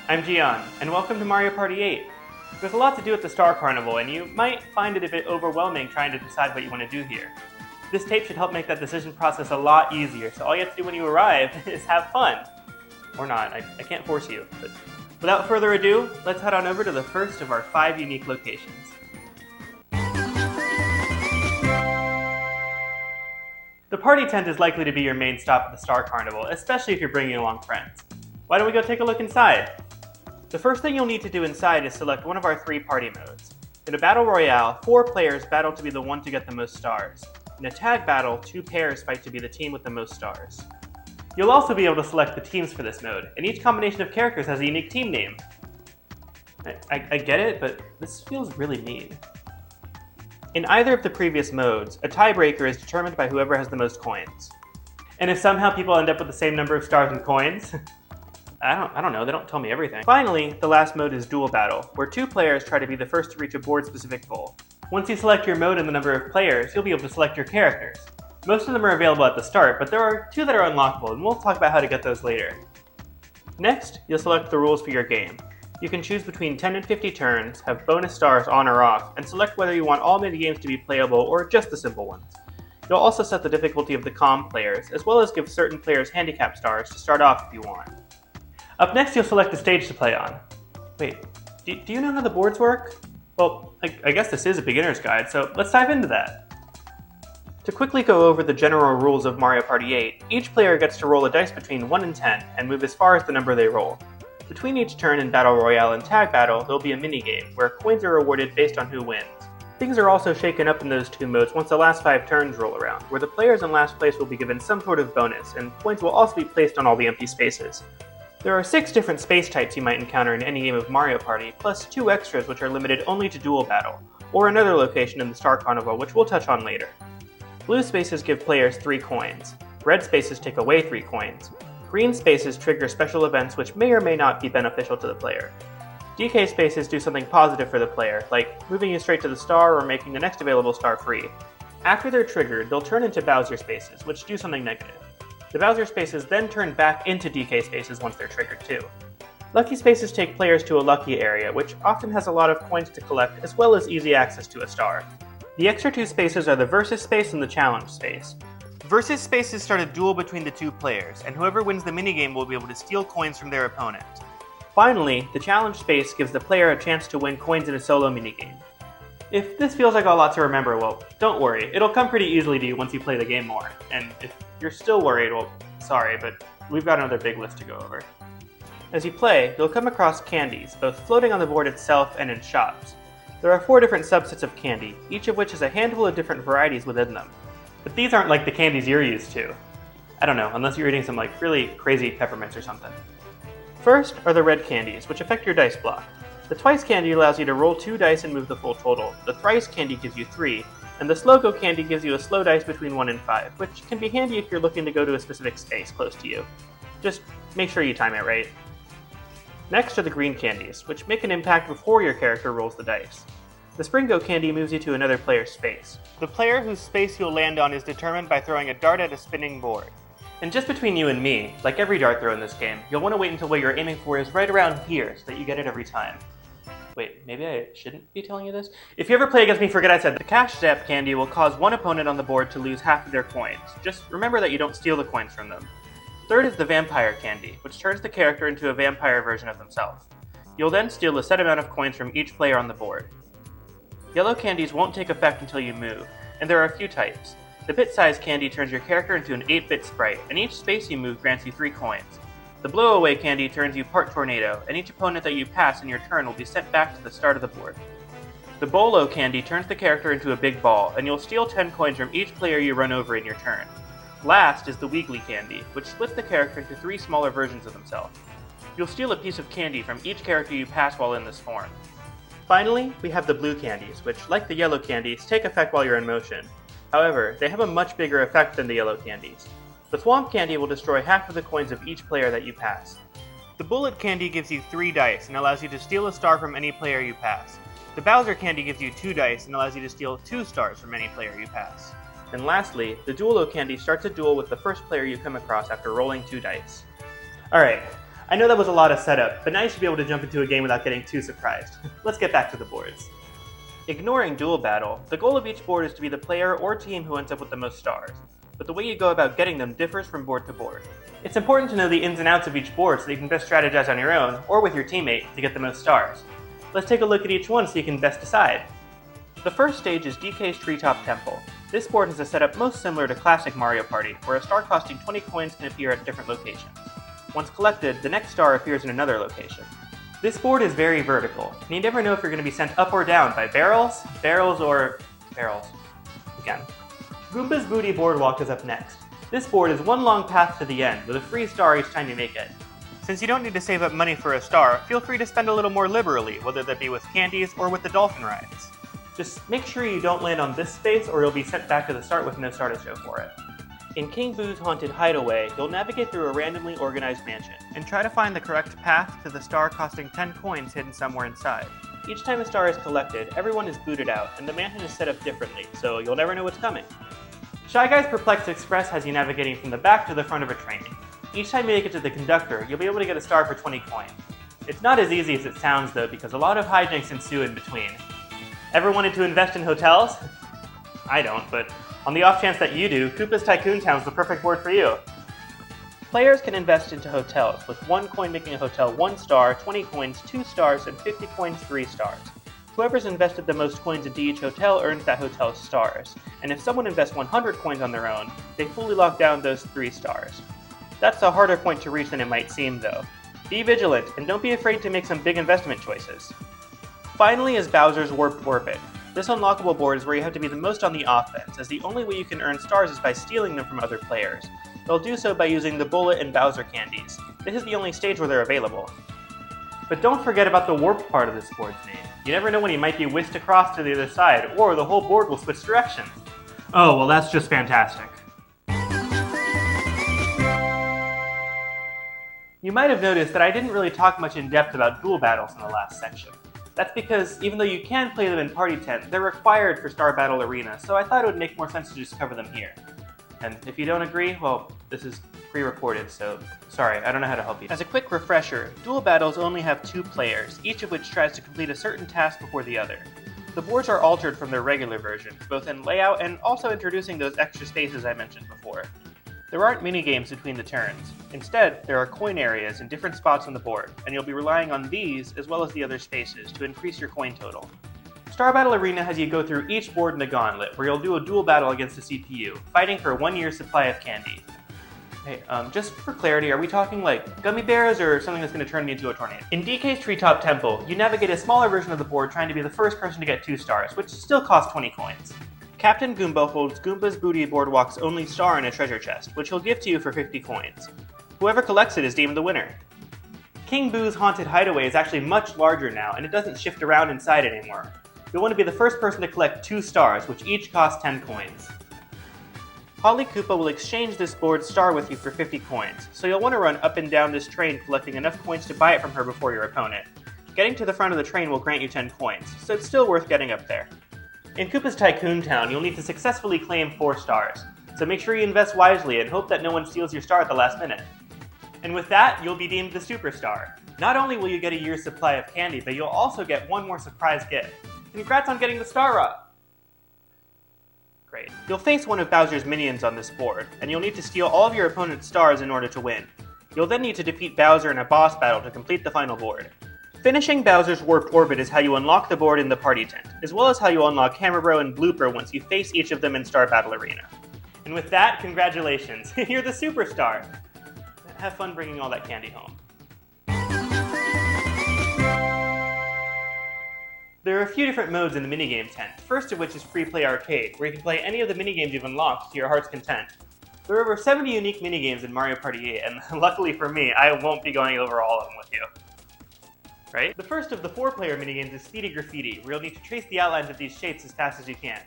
I'm Gian, and welcome to Mario Party 8. There's a lot to do at the Star Carnival, and you might find it a bit overwhelming trying to decide what you want to do here. This tape should help make that decision process a lot easier, so all you have to do when you arrive is have fun. Or not, I can't force you. But without further ado, let's head on over to the first of our 5 unique locations. The party tent is likely to be your main stop at the Star Carnival, especially if you're bringing along friends. Why don't we go take a look inside? The first thing you'll need to do inside is select one of our 3 party modes. In a battle royale, 4 players battle to be the one to get the most stars. In a tag battle, 2 pairs fight to be the team with the most stars. You'll also be able to select the teams for this mode, and each combination of characters has a unique team name. I get it, but this feels really mean. In either of the previous modes, a tiebreaker is determined by whoever has the most coins. And if somehow people end up with the same number of stars and coins, I don't know, they don't tell me everything. Finally, the last mode is Duel Battle, where 2 players try to be the first to reach a board-specific goal. Once you select your mode and the number of players, you'll be able to select your characters. Most of them are available at the start, but there are 2 that are unlockable, and we'll talk about how to get those later. Next, you'll select the rules for your game. You can choose between 10 and 50 turns, have bonus stars on or off, and select whether you want all minigames to be playable or just the simple ones. You'll also set the difficulty of the calm players, as well as give certain players handicap stars to start off if you want. Up next, you'll select the stage to play on. Wait, do you know how the boards work? Well, I guess this is a beginner's guide, so let's dive into that. To quickly go over the general rules of Mario Party 8, each player gets to roll a dice between 1 and 10 and move as far as the number they roll. Between each turn in Battle Royale and Tag Battle, there'll be a minigame, where coins are awarded based on who wins. Things are also shaken up in those 2 modes once the last 5 turns roll around, where the players in last place will be given some sort of bonus, and points will also be placed on all the empty spaces. There are 6 different space types you might encounter in any game of Mario Party, plus 2 extras which are limited only to Duel Battle, or another location in the Star Carnival which we'll touch on later. Blue spaces give players 3 coins. Red spaces take away 3 coins. Green spaces trigger special events which may or may not be beneficial to the player. DK spaces do something positive for the player, like moving you straight to the star or making the next available star free. After they're triggered, they'll turn into Bowser spaces, which do something negative. The Bowser spaces then turn back into DK spaces once they're triggered too. Lucky spaces take players to a lucky area, which often has a lot of coins to collect as well as easy access to a star. The extra 2 spaces are the Versus space and the Challenge space. Versus spaces start a duel between the 2 players, and whoever wins the minigame will be able to steal coins from their opponent. Finally, the Challenge space gives the player a chance to win coins in a solo minigame. If this feels like a lot to remember, well, don't worry, it'll come pretty easily to you once you play the game more, and if you're still worried, well, sorry, but we've got another big list to go over. As you play, you'll come across candies, both floating on the board itself and in shops. There are 4 different subsets of candy, each of which has a handful of different varieties within them. But these aren't like the candies you're used to. I don't know, unless you're eating some really crazy peppermints or something. First are the red candies, which affect your dice block. The twice candy allows you to roll 2 dice and move the full total. The thrice candy gives you 3, and the slow go candy gives you a slow dice between 1 and 5, which can be handy if you're looking to go to a specific space close to you. Just make sure you time it right. Next are the green candies, which make an impact before your character rolls the dice. The spring go candy moves you to another player's space. The player whose space you'll land on is determined by throwing a dart at a spinning board. And just between you and me, like every dart throw in this game, you'll want to wait until what you're aiming for is right around here so that you get it every time. Wait, maybe I shouldn't be telling you this? If you ever play against me, forget I said the Cash Zap candy will cause one opponent on the board to lose half of their coins. Just remember that you don't steal the coins from them. Third is the Vampire candy, which turns the character into a vampire version of themselves. You'll then steal a set amount of coins from each player on the board. Yellow candies won't take effect until you move, and there are a few types. The bit-size candy turns your character into an 8-bit sprite, and each space you move grants you 3 coins. The blow-away candy turns you part tornado, and each opponent that you pass in your turn will be sent back to the start of the board. The bolo candy turns the character into a big ball, and you'll steal 10 coins from each player you run over in your turn. Last is the wiggly candy, which splits the character into 3 smaller versions of himself. You'll steal a piece of candy from each character you pass while in this form. Finally, we have the blue candies, which, like the yellow candies, take effect while you're in motion. However, they have a much bigger effect than the yellow candies. The swamp candy will destroy half of the coins of each player that you pass. The bullet candy gives you 3 dice and allows you to steal a star from any player you pass. The Bowser candy gives you 2 dice and allows you to steal 2 stars from any player you pass. And lastly, the Duelo candy starts a duel with the first player you come across after rolling 2 dice. Alright, I know that was a lot of setup, but now you should be able to jump into a game without getting too surprised. Let's get back to the boards. Ignoring dual battle, the goal of each board is to be the player or team who ends up with the most stars, but the way you go about getting them differs from board to board. It's important to know the ins and outs of each board so that you can best strategize on your own, or with your teammate, to get the most stars. Let's take a look at each one so you can best decide. The first stage is DK's Treetop Temple. This board has a setup most similar to classic Mario Party, where a star costing 20 coins can appear at different locations. Once collected, the next star appears in another location. This board is very vertical, and you never know if you're going to be sent up or down by barrels, or barrels. Again. Goomba's Booty Boardwalk is up next. This board is one long path to the end, with a free star each time you make it. Since you don't need to save up money for a star, feel free to spend a little more liberally, whether that be with candies or with the dolphin rides. Just make sure you don't land on this space or you'll be sent back to the start with no star to show for it. In King Boo's Haunted Hideaway, you'll navigate through a randomly organized mansion, and try to find the correct path to the star costing 10 coins hidden somewhere inside. Each time a star is collected, everyone is booted out, and the mansion is set up differently, so you'll never know what's coming. Shy Guy's Perplex Express has you navigating from the back to the front of a train. Each time you make it to the conductor, you'll be able to get a star for 20 coins. It's not as easy as it sounds though, because a lot of hijinks ensue in between. Ever wanted to invest in hotels? I don't, but on the off chance that you do, Koopa's Tycoon Town's the perfect board for you. Players can invest into hotels, with 1 coin making a hotel 1 star, 20 coins 2 stars, and 50 coins 3 stars. Whoever's invested the most coins into each hotel earns that hotel's stars, and if someone invests 100 coins on their own, they fully lock down those 3 stars. That's a harder point to reach than it might seem though. Be vigilant, and don't be afraid to make some big investment choices. Finally is Bowser's Warped Orbit. This unlockable board is where you have to be the most on the offense, as the only way you can earn stars is by stealing them from other players. You'll do so by using the Bullet and Bowser candies. This is the only stage where they're available. But don't forget about the warped part of this board's name. You never know when you might be whisked across to the other side, or the whole board will switch directions. Oh, well that's just fantastic. You might have noticed that I didn't really talk much in depth about dual battles in the last section. That's because, even though you can play them in Party Tent, they're required for Star Battle Arena, so I thought it would make more sense to just cover them here. And if you don't agree, well, this is pre-recorded, so sorry, I don't know how to help you. As a quick refresher, dual battles only have 2 players, each of which tries to complete a certain task before the other. The boards are altered from their regular versions, both in layout and also introducing those extra spaces I mentioned before. There aren't minigames between the turns. Instead, there are coin areas in different spots on the board, and you'll be relying on these as well as the other spaces to increase your coin total. Star Battle Arena has you go through each board in the gauntlet, where you'll do a dual battle against the CPU, fighting for 1 year's supply of candy. Hey, just for clarity, are we talking like gummy bears or something that's going to turn me into a tornado? In DK's Treetop Temple, you navigate a smaller version of the board trying to be the first person to get 2 stars, which still costs 20 coins. Captain Goomba holds Goomba's Booty Boardwalk's only star in a treasure chest, which he'll give to you for 50 coins. Whoever collects it is deemed the winner. King Boo's Haunted Hideaway is actually much larger now, and it doesn't shift around inside anymore. You'll want to be the first person to collect 2 stars, which each cost 10 coins. Holly Koopa will exchange this board's star with you for 50 coins, so you'll want to run up and down this train collecting enough coins to buy it from her before your opponent. Getting to the front of the train will grant you 10 coins, so it's still worth getting up there. In Koopa's Tycoon Town, you'll need to successfully claim 4 stars, so make sure you invest wisely and hope that no one steals your star at the last minute. And with that, you'll be deemed the superstar. Not only will you get a year's supply of candy, but you'll also get 1 more surprise gift. Congrats on getting the star up! Great. You'll face one of Bowser's minions on this board, and you'll need to steal all of your opponent's stars in order to win. You'll then need to defeat Bowser in a boss battle to complete the final board. Finishing Bowser's Warped Orbit is how you unlock the board in the Party Tent, as well as how you unlock Hammer Bro and Blooper once you face each of them in Star Battle Arena. And with that, congratulations, you're the superstar! Have fun bringing all that candy home. There are a few different modes in the Minigame Tent, first of which is Free Play Arcade, where you can play any of the minigames you've unlocked to your heart's content. There are over 70 unique minigames in Mario Party 8, and luckily for me, I won't be going over all of them with you. Right? The first of the 4-player minigames is Speedy Graffiti, where you'll need to trace the outlines of these shapes as fast as you can.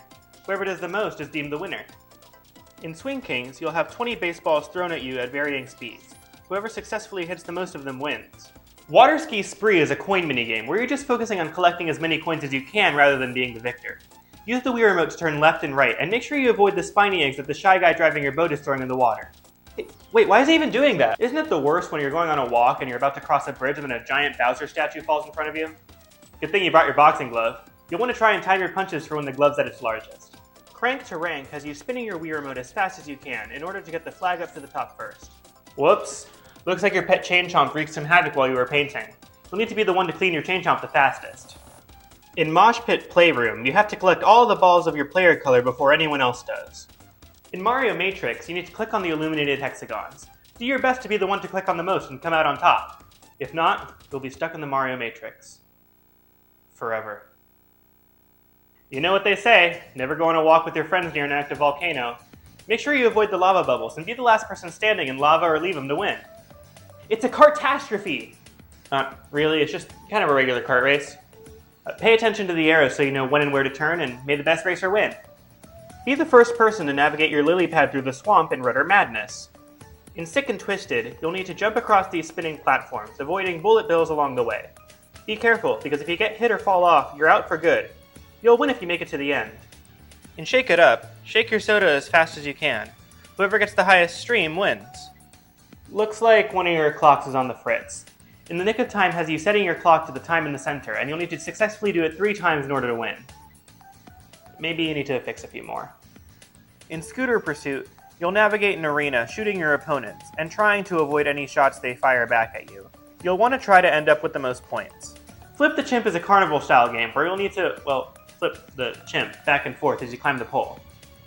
Whoever does the most is deemed the winner. In Swing Kings, you'll have 20 baseballs thrown at you at varying speeds. Whoever successfully hits the most of them wins. Water Ski Spree is a coin minigame, where you're just focusing on collecting as many coins as you can rather than being the victor. Use the Wii Remote to turn left and right, and make sure you avoid the spiny eggs that the shy guy driving your boat is throwing in the water. Hey, Wait, why is he even doing that? Isn't it the worst when you're going on a walk and you're about to cross a bridge and then a giant Bowser statue falls in front of you? Good thing you brought your boxing glove. You'll want to try and time your punches for when the glove's at its largest. Crank to rank has you spinning your Wii Remote as fast as you can in order to get the flag up to the top first. Whoops. Looks like your pet Chain Chomp wreaked some havoc while you were painting. You'll need to be the one to clean your Chain Chomp the fastest. In Mosh Pit Playroom, you have to collect all the balls of your player color before anyone else does. In Mario Matrix, you need to click on the illuminated hexagons. Do your best to be the one to click on the most and come out on top. If not, you'll be stuck in the Mario Matrix. Forever. You know what they say, never go on a walk with your friends near an active volcano. Make sure you avoid the lava bubbles and be the last person standing in lava or leave them to win. It's a cartastrophe! Really, it's just kind of a regular kart race. Pay attention to the arrows so you know when and where to turn, and may the best racer win. Be the first person to navigate your lily pad through the swamp in Rudder Madness. In Sick and Twisted, you'll need to jump across these spinning platforms, avoiding bullet bills along the way. Be careful, because if you get hit or fall off, you're out for good. You'll win if you make it to the end. In Shake It Up, shake your soda as fast as you can. Whoever gets the highest stream wins. Looks like one of your clocks is on the fritz. In the Nick of Time has you setting your clock to the time in the center, and you'll need to successfully do it 3 times in order to win. Maybe you need to fix a few more. In Scooter Pursuit, you'll navigate an arena shooting your opponents and trying to avoid any shots they fire back at you. You'll want to try to end up with the most points. Flip the Chimp is a carnival-style game where you'll need to, flip the chimp back and forth as you climb the pole.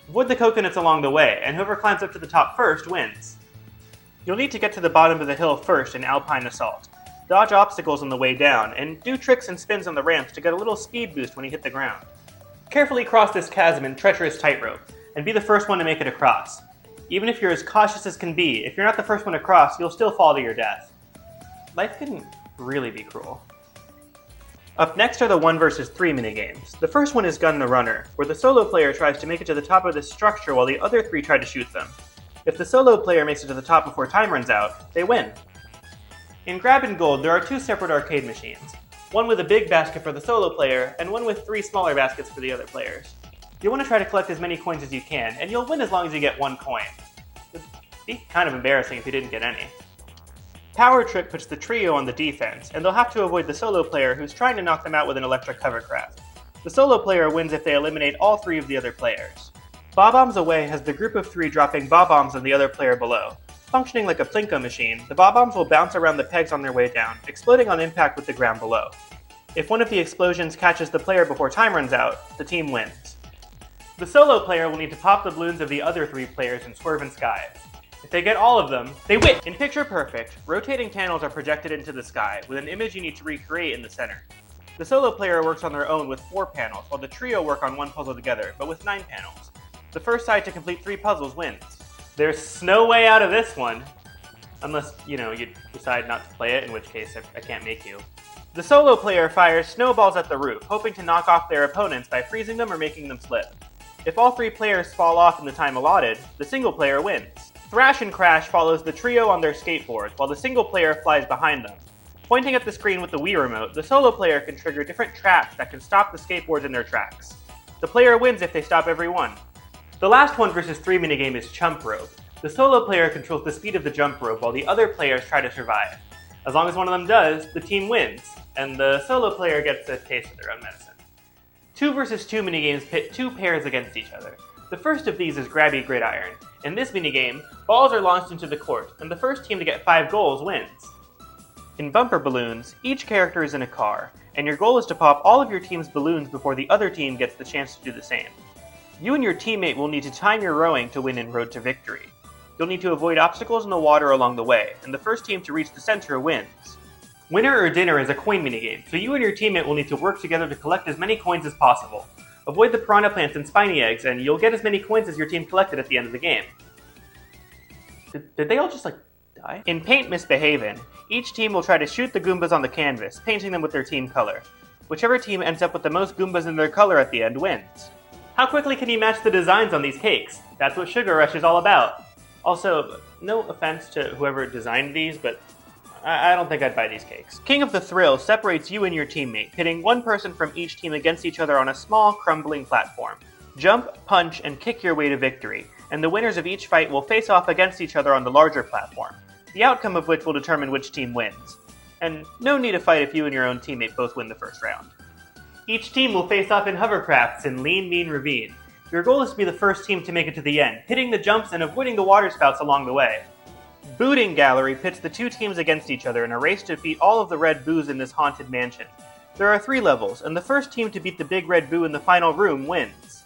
Avoid the coconuts along the way, and whoever climbs up to the top first wins. You'll need to get to the bottom of the hill first in Alpine Assault. Dodge obstacles on the way down, and do tricks and spins on the ramps to get a little speed boost when you hit the ground. Carefully cross this chasm in treacherous tightrope, and be the first one to make it across. Even if you're as cautious as can be, if you're not the first one across, you'll still fall to your death. Life can really be cruel. Up next are the 1 vs 3 minigames. The first one is Gun the Runner, where the solo player tries to make it to the top of this structure while the other 3 try to shoot them. If the solo player makes it to the top before time runs out, they win. In Grab and Gold, there are 2 separate arcade machines. One with a big basket for the solo player, and one with 3 smaller baskets for the other players. You'll want to try to collect as many coins as you can, and you'll win as long as you get 1 coin. It'd be kind of embarrassing if you didn't get any. Power Trip puts the trio on the defense, and they'll have to avoid the solo player who's trying to knock them out with an electric hovercraft. The solo player wins if they eliminate all 3 of the other players. Bob-Ombs Away has the group of 3 dropping Bob-Ombs on the other player below. Functioning like a Plinko machine, the Bob-Ombs will bounce around the pegs on their way down, exploding on impact with the ground below. If one of the explosions catches the player before time runs out, the team wins. The solo player will need to pop the balloons of the other 3 players in Swerve and Sky. If they get all of them, they win! In Picture Perfect, rotating panels are projected into the sky, with an image you need to recreate in the center. The solo player works on their own with 4 panels, while the trio work on 1 puzzle together, but with 9 panels. The first side to complete 3 puzzles wins. There's no way out of this one. Unless, you decide not to play it, in which case I can't make you. The solo player fires snowballs at the roof, hoping to knock off their opponents by freezing them or making them slip. If all 3 players fall off in the time allotted, the single player wins. Thrash and Crash follows the trio on their skateboards, while the single player flies behind them. Pointing at the screen with the Wii Remote, the solo player can trigger different traps that can stop the skateboards in their tracks. The player wins if they stop every one. The last 1 vs 3 minigame is Chump Rope. The solo player controls the speed of the jump rope while the other players try to survive. As long as one of them does, the team wins, and the solo player gets a taste of their own medicine. 2 vs 2 minigames pit 2 pairs against each other. The first of these is Grabby Gridiron. In this minigame, balls are launched into the court, and the first team to get 5 goals wins. In Bumper Balloons, each character is in a car, and your goal is to pop all of your team's balloons before the other team gets the chance to do the same. You and your teammate will need to time your rowing to win in Road to Victory. You'll need to avoid obstacles in the water along the way, and the first team to reach the center wins. Winner or Dinner is a coin minigame, so you and your teammate will need to work together to collect as many coins as possible. Avoid the piranha plants and spiny eggs, and you'll get as many coins as your team collected at the end of the game. Did they all just, die? In Paint Misbehavin', each team will try to shoot the Goombas on the canvas, painting them with their team color. Whichever team ends up with the most Goombas in their color at the end wins. How quickly can you match the designs on these cakes? That's what Sugar Rush is all about. Also, no offense to whoever designed these, but I don't think I'd buy these cakes. King of the Thrill separates you and your teammate, pitting one person from each team against each other on a small, crumbling platform. Jump, punch, and kick your way to victory, and the winners of each fight will face off against each other on the larger platform, the outcome of which will determine which team wins. And no need to fight if you and your own teammate both win the first round. Each team will face off in hovercrafts in Lean Mean Ravine. Your goal is to be the first team to make it to the end, hitting the jumps and avoiding the water spouts along the way. Booting Gallery pits the two teams against each other in a race to defeat all of the red boos in this haunted mansion. There are 3 levels, and the first team to beat the big red boo in the final room wins.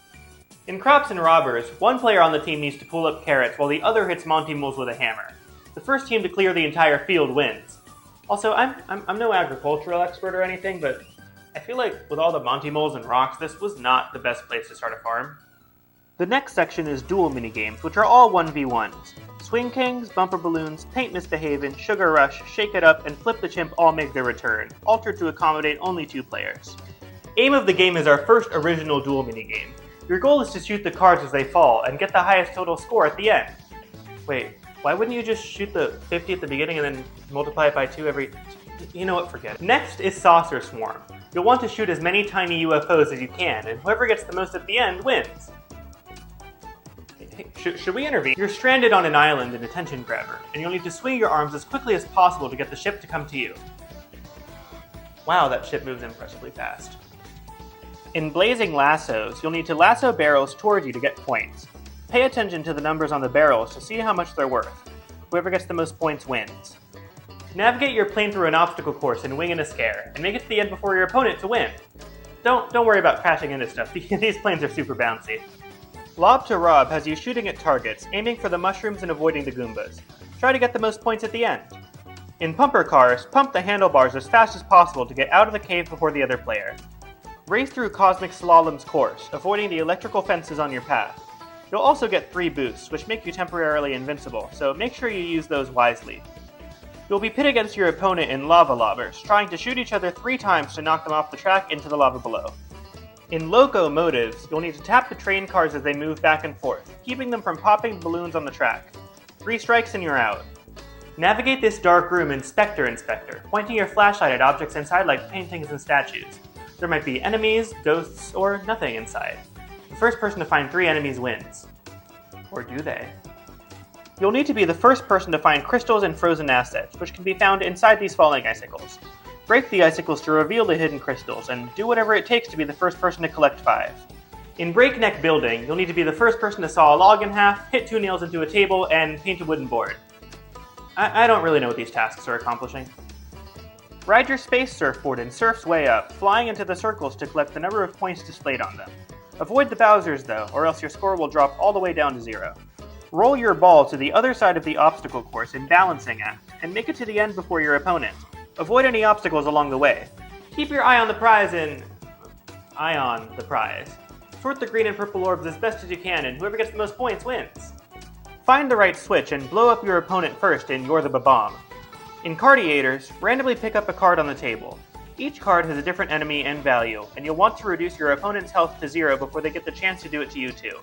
In Crops and Robbers, one player on the team needs to pull up carrots while the other hits Monty Moles with a hammer. The first team to clear the entire field wins. Also, I'm no agricultural expert or anything, but I feel like with all the Monty Moles and rocks, this was not the best place to start a farm. The next section is duel minigames, which are all 1v1s. Swing Kings, Bumper Balloons, Paint Misbehavin', Sugar Rush, Shake It Up, and Flip the Chimp all make their return, altered to accommodate only 2 players. Aim of the game is our first original duel minigame. Your goal is to shoot the cards as they fall, and get the highest total score at the end. Wait, why wouldn't you just shoot the 50 at the beginning and then multiply it by 2 every... You know what, forget it. Next is Saucer Swarm. You'll want to shoot as many tiny UFOs as you can, and whoever gets the most at the end wins. Should we intervene? You're stranded on an island in a tension grabber, and you'll need to swing your arms as quickly as possible to get the ship to come to you. Wow, that ship moves impressively fast. In Blazing Lassos, you'll need to lasso barrels toward you to get points. Pay attention to the numbers on the barrels to see how much they're worth. Whoever gets the most points wins. Navigate your plane through an obstacle course and wing in a scare, and make it to the end before your opponent to win. Don't worry about crashing into stuff, these planes are super bouncy. Lob to Rob has you shooting at targets, aiming for the mushrooms and avoiding the Goombas. Try to get the most points at the end. In Pumper Cars, pump the handlebars as fast as possible to get out of the cave before the other player. Race through Cosmic Slalom's course, avoiding the electrical fences on your path. You'll also get 3 boosts, which make you temporarily invincible, so make sure you use those wisely. You'll be pit against your opponent in Lava Lobbers, trying to shoot each other 3 times to knock them off the track into the lava below. In Locomotives, you'll need to tap the train cars as they move back and forth, keeping them from popping balloons on the track. 3 strikes and you're out. Navigate this dark room in Spectre Inspector, pointing your flashlight at objects inside like paintings and statues. There might be enemies, ghosts, or nothing inside. The first person to find 3 enemies wins. Or do they? You'll need to be the first person to find crystals and frozen assets, which can be found inside these falling icicles. Break the icicles to reveal the hidden crystals, and do whatever it takes to be the first person to collect 5. In Breakneck Building, you'll need to be the first person to saw a log in half, hit 2 nails into a table, and paint a wooden board. I don't really know what these tasks are accomplishing. Ride your space surfboard and surf's way up, flying into the circles to collect the number of points displayed on them. Avoid the Bowsers though, or else your score will drop all the way down to 0. Roll your ball to the other side of the obstacle course in Balancing Act, and make it to the end before your opponent. Avoid any obstacles along the way. Keep your eye on the prize and... eye on the prize. Sort the green and purple orbs as best as you can, and whoever gets the most points wins. Find the right switch and blow up your opponent first in You're the Ba-Bomb. In Cardiators, randomly pick up a card on the table. Each card has a different enemy and value, and you'll want to reduce your opponent's health to 0 before they get the chance to do it to you too.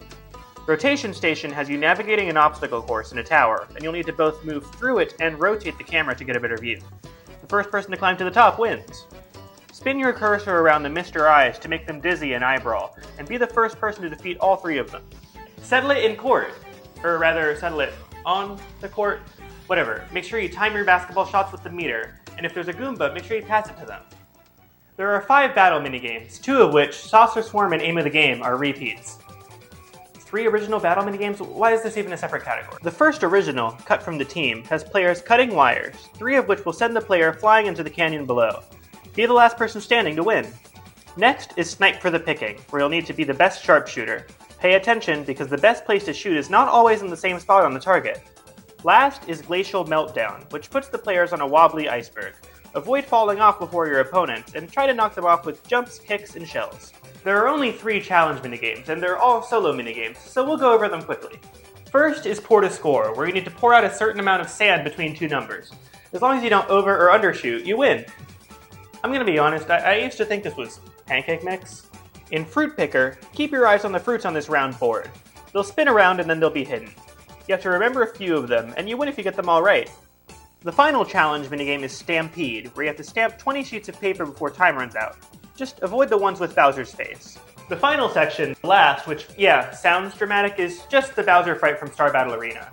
Rotation Station has you navigating an obstacle course in a tower, and you'll need to both move through it and rotate the camera to get a better view. The first person to climb to the top wins. Spin your cursor around the Mr. Eyes to make them dizzy and eyebrawl, and be the first person to defeat all 3 of them. Settle it in court. Or rather, settle it on the court. Whatever. Make sure you time your basketball shots with the meter, and if there's a Goomba, make sure you pass it to them. There are 5 battle minigames, 2 of which, Saucer Swarm and Aim of the Game, are repeats. 3 original battle minigames? Why is this even a separate category? The first original, cut from the team, has players cutting wires, 3 of which will send the player flying into the canyon below. Be the last person standing to win. Next is Snipe for the Picking, where you'll need to be the best sharpshooter. Pay attention, because the best place to shoot is not always in the same spot on the target. Last is Glacial Meltdown, which puts the players on a wobbly iceberg. Avoid falling off before your opponent, and try to knock them off with jumps, kicks, and shells. There are only 3 challenge minigames, and they're all solo minigames, so we'll go over them quickly. First is Pour to Score, where you need to pour out a certain amount of sand between 2 numbers. As long as you don't over or undershoot, you win. I'm gonna be honest, I used to think this was pancake mix. In Fruit Picker, keep your eyes on the fruits on this round board. They'll spin around and then they'll be hidden. You have to remember a few of them, and you win if you get them all right. The final challenge minigame is Stampede, where you have to stamp 20 sheets of paper before time runs out. Just avoid the ones with Bowser's face. The final section, the last, which, yeah, sounds dramatic, is just the Bowser fight from Star Battle Arena.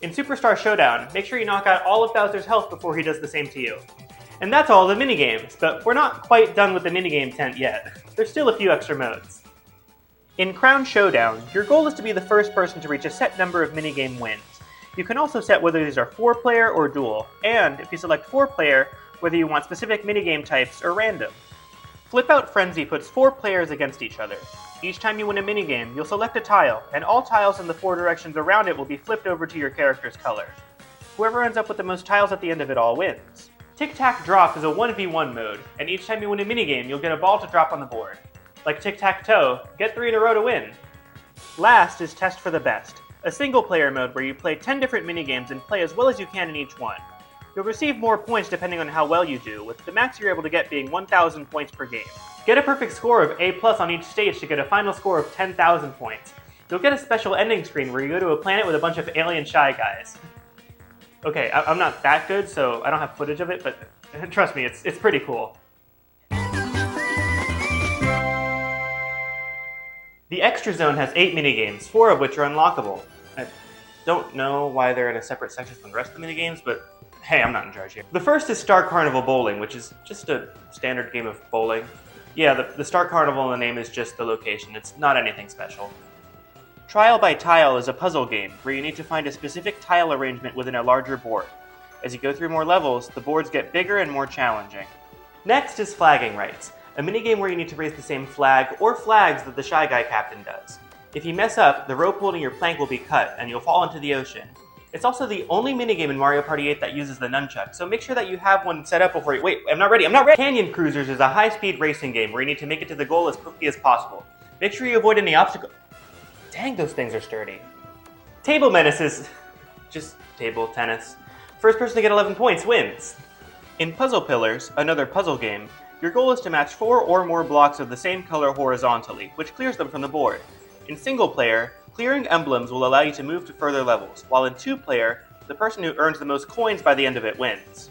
In Superstar Showdown, make sure you knock out all of Bowser's health before he does the same to you. And that's all the minigames, but we're not quite done with the Minigame Tent yet. There's still a few extra modes. In Crown Showdown, your goal is to be the first person to reach a set number of minigame wins. You can also set whether these are 4-player or dual, and if you select 4-player, whether you want specific minigame types or random. Flip Out Frenzy puts 4 players against each other. Each time you win a minigame, you'll select a tile, and all tiles in the 4 directions around it will be flipped over to your character's color. Whoever ends up with the most tiles at the end of it all wins. Tic-Tac Drop is a 1v1 mode, and each time you win a minigame, you'll get a ball to drop on the board. Like Tic-Tac-Toe, get 3 in a row to win. Last is Test for the Best, a single-player mode where you play 10 different minigames and play as well as you can in each one. You'll receive more points depending on how well you do, with the max you're able to get being 1,000 points per game. Get a perfect score of A+ on each stage to get a final score of 10,000 points. You'll get a special ending screen where you go to a planet with a bunch of alien Shy Guys. Okay, I'm not that good, so I don't have footage of it, but trust me, it's pretty cool. The Extra Zone has 8 minigames, 4 of which are unlockable. I don't know why they're in a separate section from the rest of the minigames, but hey, I'm not in charge here. The first is Star Carnival Bowling, which is just a standard game of bowling. Yeah, the Star Carnival in the name is just the location, it's not anything special. Trial by Tile is a puzzle game, where you need to find a specific tile arrangement within a larger board. As you go through more levels, the boards get bigger and more challenging. Next is Flagging Rights, a minigame where you need to raise the same flag or flags that the Shy Guy captain does. If you mess up, the rope holding your plank will be cut, and you'll fall into the ocean. It's also the only minigame in Mario Party 8 that uses the nunchuck, so make sure that you have one set up before you— Wait, I'm not ready! Canyon Cruisers is a high-speed racing game where you need to make it to the goal as quickly as possible. Make sure you avoid any obstacles. Dang, those things are sturdy. Table Menace is just table tennis. First person to get 11 points wins. In Puzzle Pillars, another puzzle game, your goal is to match 4 or more blocks of the same color horizontally, which clears them from the board. In single player, clearing emblems will allow you to move to further levels, while in 2-player, the person who earns the most coins by the end of it wins.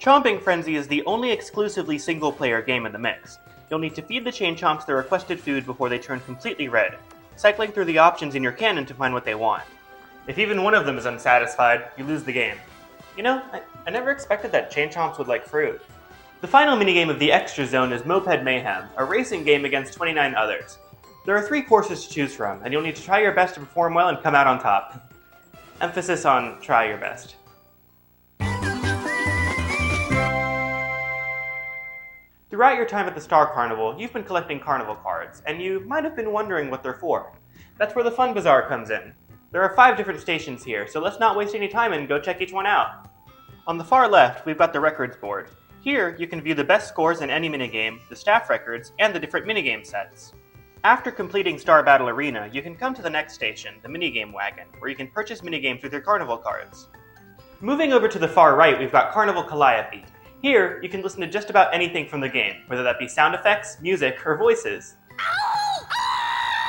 Chomping Frenzy is the only exclusively single-player game in the mix. You'll need to feed the Chain Chomps the requested food before they turn completely red, cycling through the options in your cannon to find what they want. If even one of them is unsatisfied, you lose the game. You know, I never expected that Chain Chomps would like fruit. The final minigame of the Extra Zone is Moped Mayhem, a racing game against 29 others. There are 3 courses to choose from, and you'll need to try your best to perform well and come out on top. Emphasis on try your best. Throughout your time at the Star Carnival, you've been collecting carnival cards, and you might have been wondering what they're for. That's where the Fun Bazaar comes in. There are 5 different stations here, so let's not waste any time and go check each one out. On the far left, we've got the records board. Here, you can view the best scores in any minigame, the staff records, and the different minigame sets. After completing Star Battle Arena, you can come to the next station, the Minigame Wagon, where you can purchase minigames with your carnival cards. Moving over to the far right, we've got Carnival Calliope. Here, you can listen to just about anything from the game, whether that be sound effects, music, or voices.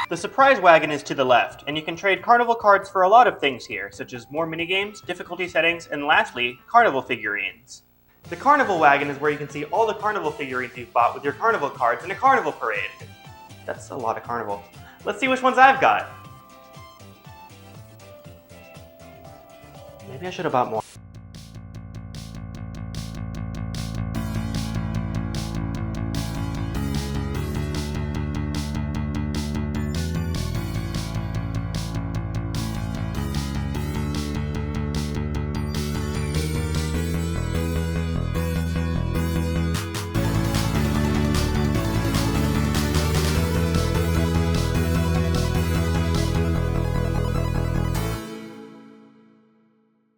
The Surprise Wagon is to the left, and you can trade carnival cards for a lot of things here, such as more minigames, difficulty settings, and lastly, carnival figurines. The Carnival Wagon is where you can see all the carnival figurines you've bought with your carnival cards in a carnival parade. That's a lot of carnival. Let's see which ones I've got. Maybe I should have bought more.